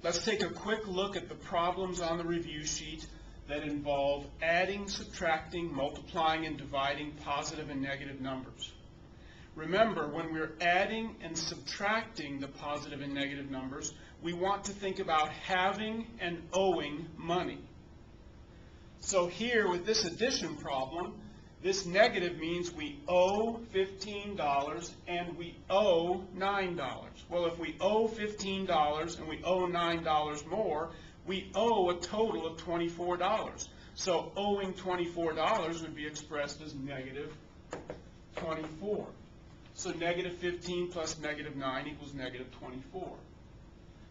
let's take a quick look at the problems on the review sheet that involve adding, subtracting, multiplying, and dividing positive and negative numbers. Remember, when we're adding and subtracting the positive and negative numbers, we want to think about having and owing money. So here, with this addition problem, this negative means we owe $15 and we owe $9. Well, if we owe $15 and we owe $9 more, we owe a total of $24. So owing $24 would be expressed as negative 24. So negative 15 plus negative 9 equals negative 24.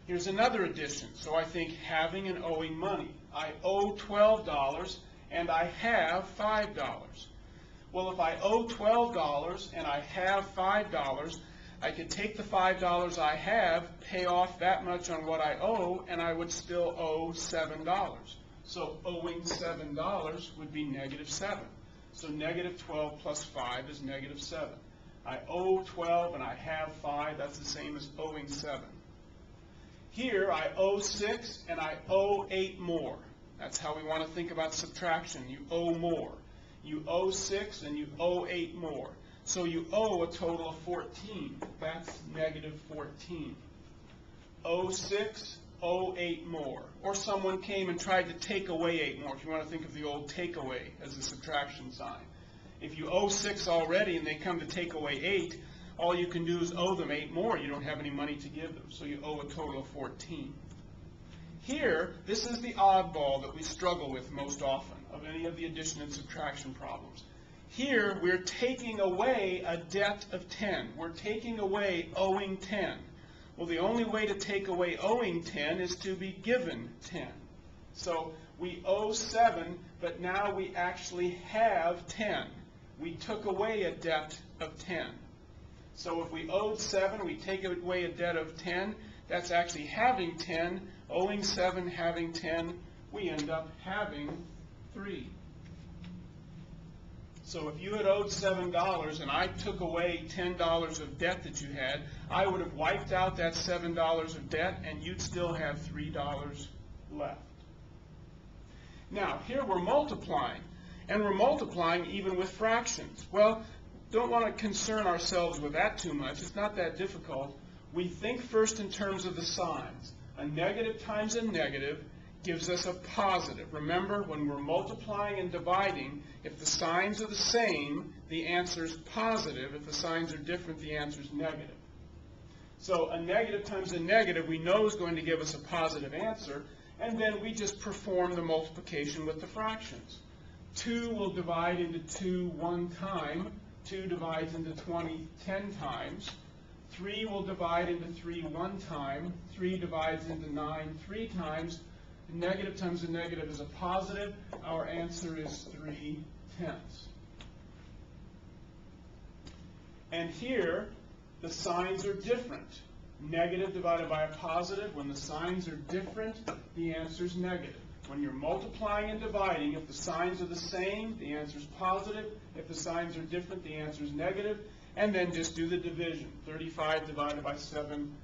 Here's another addition. So I think having and owing money. I owe $12 and I have $5. Well, if I owe $12 and I have $5, I could take the $5 I have, pay off that much on what I owe, and I would still owe $7. So owing $7 would be negative 7. So negative 12 plus 5 is negative 7. I owe 12 and I have 5. That's the same as owing 7. Here I owe 6 and I owe 8 more. That's how we want to think about subtraction. You owe more. You owe 6 and you owe 8 more. So you owe a total of 14. That's negative 14. Owe 6, owe 8 more. Or someone came and tried to take away 8 more, if you want to think of the old take away as a subtraction sign. If you owe 6 already and they come to take away 8, all you can do is owe them 8 more. You don't have any money to give them. So you owe a total of 14. Here, this is the oddball that we struggle with most often of any of the addition and subtraction problems. Here, we're taking away a debt of 10. We're taking away owing 10. Well, the only way to take away owing 10 is to be given 10. So we owe 7, but now we actually have 10. We took away a debt of 10. So if we owed 7, we take away a debt of 10. That's actually having 10. Owing 7, having 10, we end up having 3. So if you had owed $7 and I took away $10 of debt that you had, I would have wiped out that $7 of debt and you'd still have $3 left. Now, here we're multiplying, and we're multiplying even with fractions. Well, don't want to concern ourselves with that too much. It's not that difficult. We think first in terms of the signs. A negative times a negative gives us a positive. Remember, when we're multiplying and dividing, if the signs are the same, the answer is positive. If the signs are different, the answer is negative. So a negative times a negative we know is going to give us a positive answer, and then we just perform the multiplication with the fractions. 2 will divide into 2 one time. 2 divides into 20 10 times. 3 will divide into 3 one time. 3 divides into 9 3 times. A negative times a negative is a positive. Our answer is 3/10. And here, the signs are different. Negative divided by a positive. When the signs are different, the answer is negative. When you're multiplying and dividing, if the signs are the same, the answer is positive. If the signs are different, the answer is negative. And then just do the division. 35 divided by 7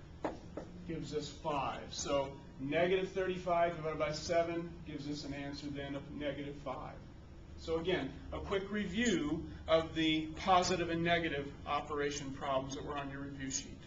gives us 5. So negative 35 divided by 7 gives us an answer then of negative 5. So again, a quick review of the positive and negative operation problems that were on your review sheet.